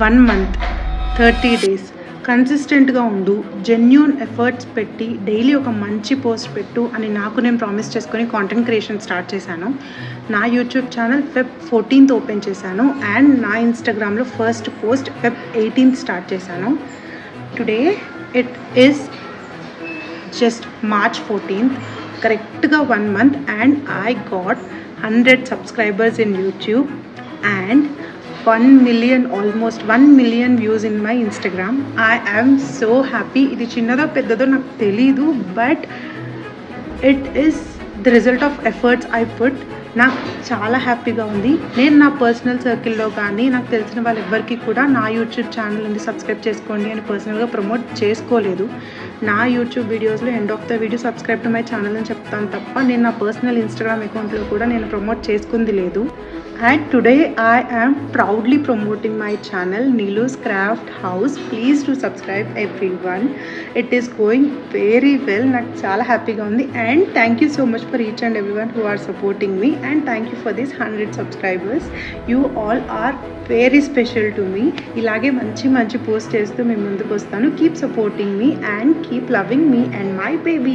1 month 30 days కన్సిస్టెంట్గా ఉండు, genuine efforts పెట్టి డైలీ ఒక మంచి పోస్ట్ పెట్టు అని నాకు నేను ప్రామిస్ చేసుకొని కాంటెంట్ క్రియేషన్ స్టార్ట్ చేశాను. నా YouTube channel Feb 14th open చేశాను అండ్ నా ఇన్స్టాగ్రామ్లో first post Feb 18th start చేశాను. Today it is just March 14th, కరెక్ట్గా 1 month and I got 100 subscribers in YouTube and 1 million, almost 1 million views in my Instagram. I am so happy. ఇది చిన్నదో పెద్దదో నాకు తెలీదు, but it is the result of efforts I put. నాకు చాలా హ్యాపీగా ఉంది. నేను నా పర్సనల్ సర్కిల్లో కానీ నాకు తెలిసిన వాళ్ళు ఎవ్వరికి కూడా నా యూట్యూబ్ ఛానల్ నుండి సబ్స్క్రైబ్ చేసుకోండి అని పర్సనల్గా ప్రమోట్ చేసుకోలేదు. నా యూట్యూబ్ వీడియోస్లో end of the video subscribe to my channel అని చెప్తాను తప్ప నేను నా పర్సనల్ ఇన్స్టాగ్రామ్ అకౌంట్లో కూడా నేను ప్రమోట్ చేసుకుంది లేదు. And today I am proudly promoting my channel Neelu's Craft House. Please do subscribe everyone. It is going very well. నాకు చాలా హ్యాపీగా ఉంది and thank you so much for each and everyone who are supporting me and thank you for these 100 subscribers. You all are very special to me. ఇలాగే మంచి post చేస్తూ మేము ముందుకు వస్తాను. Keep supporting me and keep loving me and my baby.